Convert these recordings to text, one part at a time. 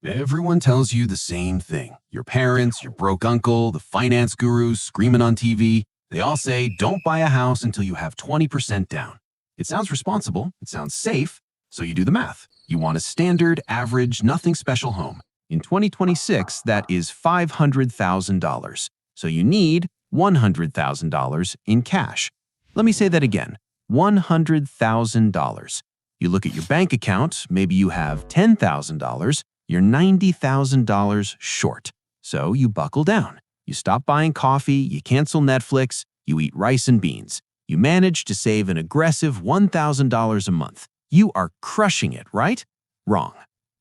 Everyone tells you the same thing. Your parents, your broke uncle, the finance gurus screaming on TV, they all say don't buy a house until you have 20% down. It sounds responsible, it sounds safe, so you do the math. You want a standard, average, nothing special home. In 2026, that is $500,000. So you need $100,000 in cash. Let me say that again, $100,000. You look at your bank account, maybe you have $10,000, you're $90,000 short. So you buckle down. You stop buying coffee, you cancel Netflix, you eat rice and beans. You manage to save an aggressive $1,000 a month. You are crushing it, right? Wrong.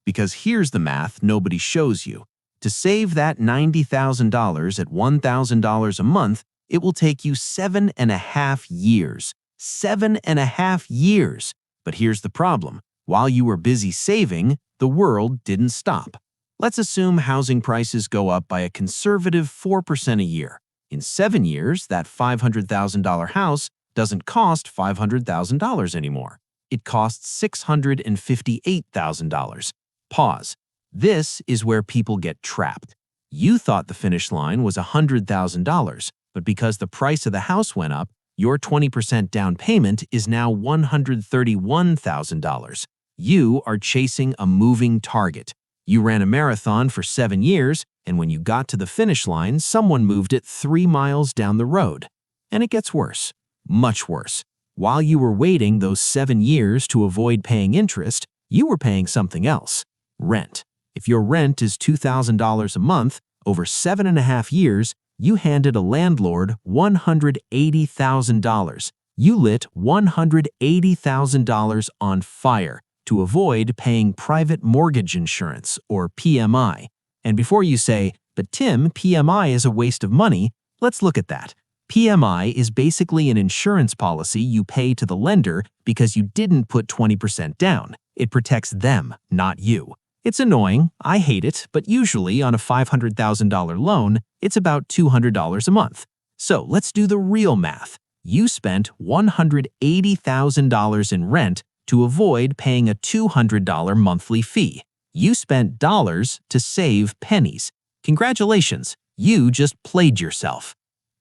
Because here's the math nobody shows you. To save that $90,000 at $1,000 a month, it will take you 7.5 years. 7.5 years. But here's the problem. While you were busy saving, the world didn't stop. Let's assume housing prices go up by a conservative 4% a year. In 7 years, that $500,000 house doesn't cost $500,000 anymore. It costs $658,000. Pause. This is where people get trapped. You thought the finish line was $100,000, but because the price of the house went up, your 20% down payment is now $131,000. You are chasing a moving target. You ran a marathon for 7 years, and when you got to the finish line, someone moved it 3 miles down the road. And it gets worse. Much worse. While you were waiting those 7 years to avoid paying interest, you were paying something else. Rent. If your rent is $2,000 a month, over 7.5 years, you handed a landlord $180,000. You lit $180,000 on fire to avoid paying private mortgage insurance, or PMI. And before you say, but Tim, PMI is a waste of money, let's look at that. PMI is basically an insurance policy you pay to the lender because you didn't put 20% down. It protects them, not you. It's annoying, I hate it, but usually on a $500,000 loan, it's about $200 a month. So let's do the real math. You spent $180,000 in rent to avoid paying a $200 monthly fee. You spent dollars to save pennies. Congratulations, you just played yourself.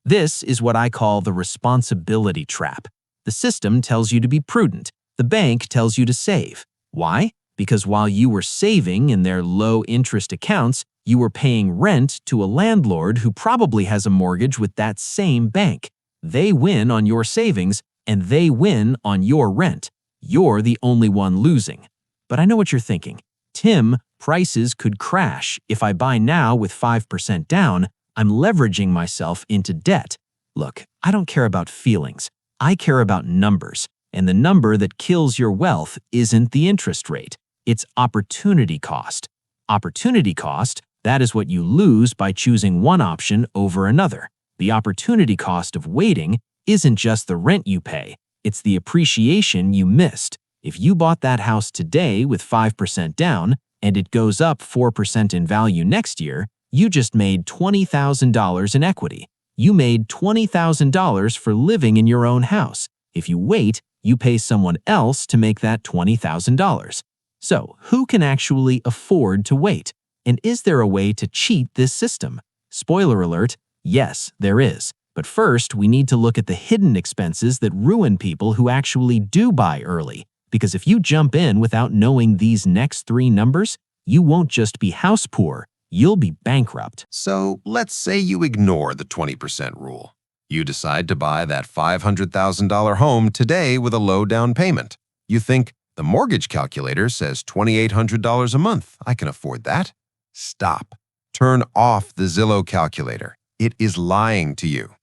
This is what I call the responsibility trap. The system tells you to be prudent. The bank tells you to save. Why? Because while you were saving in their low-interest accounts, you were paying rent to a landlord who probably has a mortgage with that same bank. They win on your savings, and they win on your rent. You're the only one losing. But I know what you're thinking. Tim, prices could crash. If I buy now with 5% down, I'm leveraging myself into debt. Look, I don't care about feelings. I care about numbers. And the number that kills your wealth isn't the interest rate. It's opportunity cost. Opportunity cost, that is what you lose by choosing one option over another. The opportunity cost of waiting isn't just the rent you pay. It's the appreciation you missed. If you bought that house today with 5% down and it goes up 4% in value next year, you just made $20,000 in equity. You made $20,000 for living in your own house. If you wait, you pay someone else to make that $20,000. So, who can actually afford to wait? And is there a way to cheat this system? Spoiler alert, yes, there is. But first, we need to look at the hidden expenses that ruin people who actually do buy early. Because if you jump in without knowing these next 3 numbers, you won't just be house poor, you'll be bankrupt. So let's say you ignore the 20% rule. You decide to buy that $500,000 home today with a low down payment. You think, the mortgage calculator says $2,800 a month. I can afford that. Stop. Turn off the Zillow calculator. It is lying to you.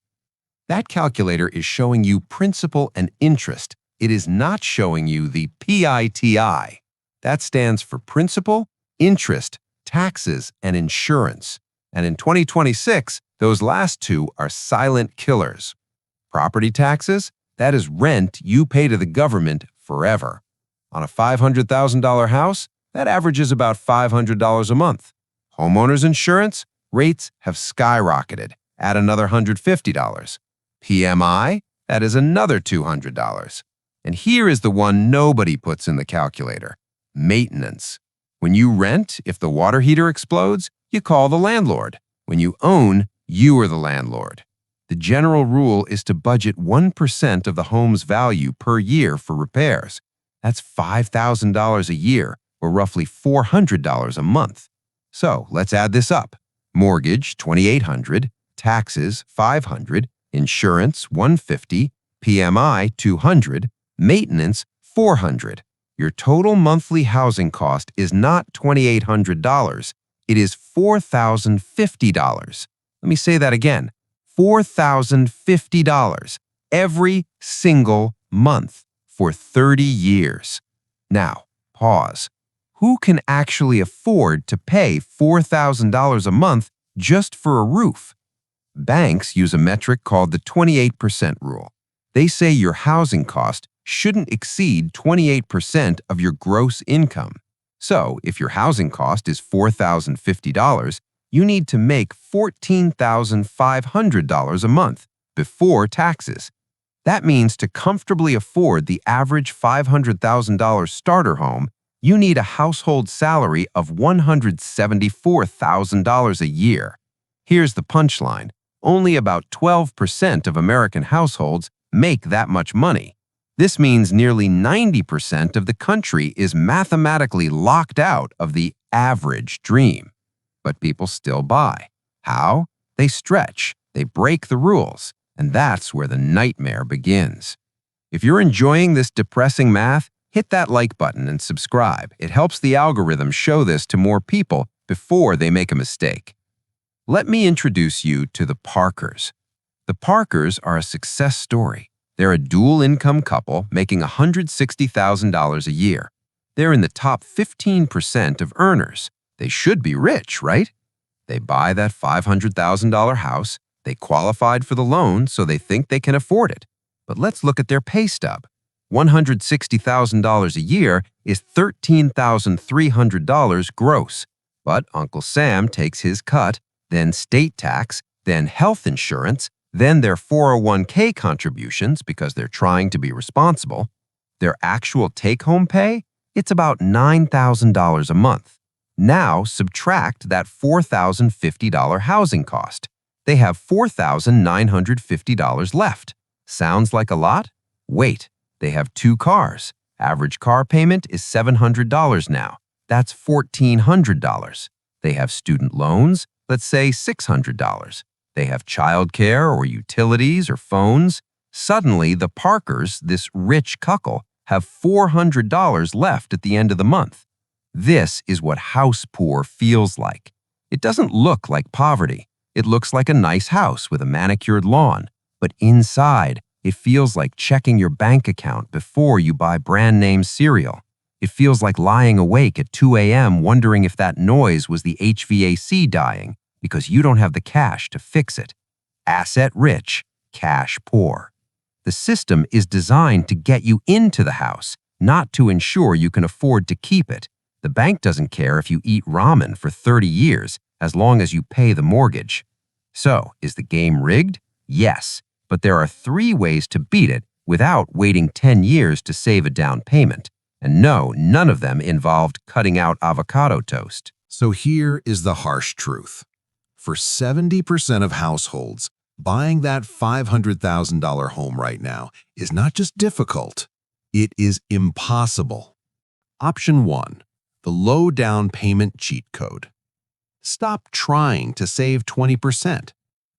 That calculator is showing you principal and interest. It is not showing you the PITI. That stands for principal, interest, taxes, and insurance. And in 2026, those last 2 are silent killers. Property taxes, that is rent you pay to the government forever. On a $500,000 house, that averages about $500 a month. Homeowners insurance, rates have skyrocketed. Add another $150. PMI, that is another $200. And here is the one nobody puts in the calculator: maintenance. When you rent, if the water heater explodes, you call the landlord. When you own, you are the landlord. The general rule is to budget 1% of the home's value per year for repairs. That's $5,000 a year, or roughly $400 a month. So let's add this up. Mortgage, $2,800, taxes, $500, insurance, $150, PMI, $200, maintenance, $400. Your total monthly housing cost is not $2,800. It is $4,050. Let me say that again. $4,050 every single month for 30 years. Now, pause. Who can actually afford to pay $4,000 a month just for a roof? Banks use a metric called the 28% rule. They say your housing cost shouldn't exceed 28% of your gross income. So, if your housing cost is $4,050, you need to make $14,500 a month before taxes. That means to comfortably afford the average $500,000 starter home, you need a household salary of $174,000 a year. Here's the punchline. Only about 12% of American households make that much money. This means nearly 90% of the country is mathematically locked out of the average dream. But people still buy. How? They stretch, they break the rules, and that's where the nightmare begins. If you're enjoying this depressing math, hit that like button and subscribe. It helps the algorithm show this to more people before they make a mistake. Let me introduce you to the Parkers. The Parkers are a success story. They're a dual-income couple making $160,000 a year. They're in the top 15% of earners. They should be rich, right? They buy that $500,000 house. They qualified for the loan, so they think they can afford it. But let's look at their pay stub. $160,000 a year is $13,300 gross. But Uncle Sam takes his cut, then state tax, then health insurance, then their 401k contributions because they're trying to be responsible. Their actual take-home pay? It's about $9,000 a month. Now subtract that $4,050 housing cost. They have $4,950 left. Sounds like a lot? Wait, they have 2 cars. Average car payment is $700 now. That's $1,400. They have student loans, let's say $600. They have childcare or utilities or phones. Suddenly, the Parkers, this rich couple, have $400 left at the end of the month. This is what house poor feels like. It doesn't look like poverty. It looks like a nice house with a manicured lawn. But inside, it feels like checking your bank account before you buy brand-name cereal. It feels like lying awake at 2 a.m. wondering if that noise was the HVAC dying because you don't have the cash to fix it. Asset rich, cash poor. The system is designed to get you into the house, not to ensure you can afford to keep it. The bank doesn't care if you eat ramen for 30 years as long as you pay the mortgage. So, is the game rigged? Yes, but there are 3 ways to beat it without waiting 10 years to save a down payment. And no, none of them involved cutting out avocado toast. So here is the harsh truth. For 70% of households, buying that $500,000 home right now is not just difficult, it is impossible. Option 1. The low down payment cheat code. Stop trying to save 20%.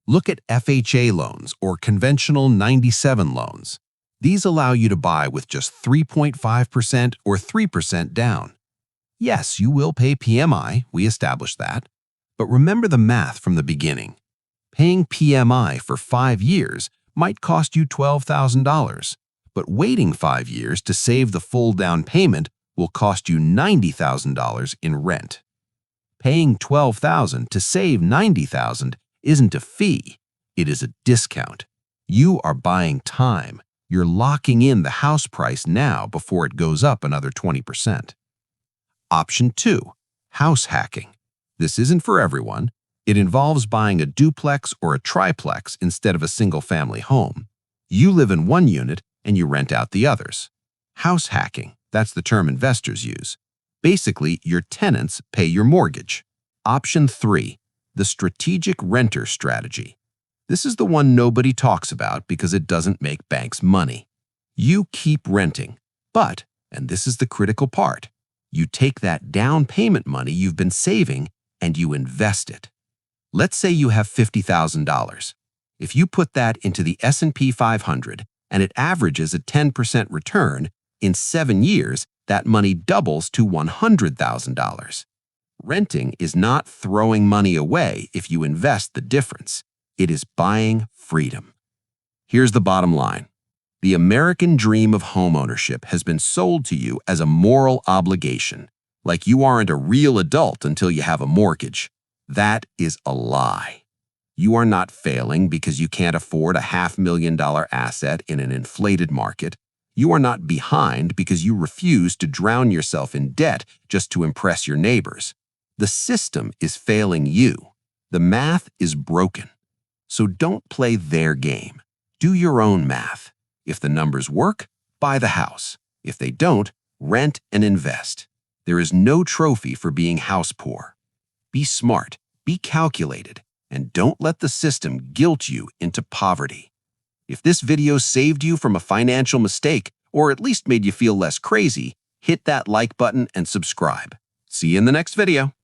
Look at FHA loans or conventional 97 loans. These allow you to buy with just 3.5% or 3% down. Yes, you will pay PMI, we established that. But remember the math from the beginning. Paying PMI for 5 years might cost you $12,000, but waiting 5 years to save the full down payment will cost you $90,000 in rent. Paying $12,000 to save $90,000 isn't a fee, it is a discount. You are buying time. You're locking in the house price now before it goes up another 20%. Option 2. House hacking. This isn't for everyone. It involves buying a duplex or a triplex instead of a single-family home. You live in one unit and you rent out the others. House hacking, that's the term investors use. Basically, your tenants pay your mortgage. Option 3, the strategic renter strategy. This is the one nobody talks about because it doesn't make banks money. You keep renting, but, and this is the critical part, you take that down payment money you've been saving and you invest it. Let's say you have $50,000. If you put that into the S&P 500 and it averages a 10% return, in 7 years, that money doubles to $100,000. Renting is not throwing money away if you invest the difference. It is buying freedom. Here's the bottom line. The American dream of homeownership has been sold to you as a moral obligation, like you aren't a real adult until you have a mortgage. That is a lie. You are not failing because you can't afford a $500,000 asset in an inflated market. You are not behind because you refuse to drown yourself in debt just to impress your neighbors. The system is failing you. The math is broken. So don't play their game. Do your own math. If the numbers work, buy the house. If they don't, rent and invest. There is no trophy for being house poor. Be smart, be calculated, and don't let the system guilt you into poverty. If this video saved you from a financial mistake, or at least made you feel less crazy, hit that like button and subscribe. See you in the next video.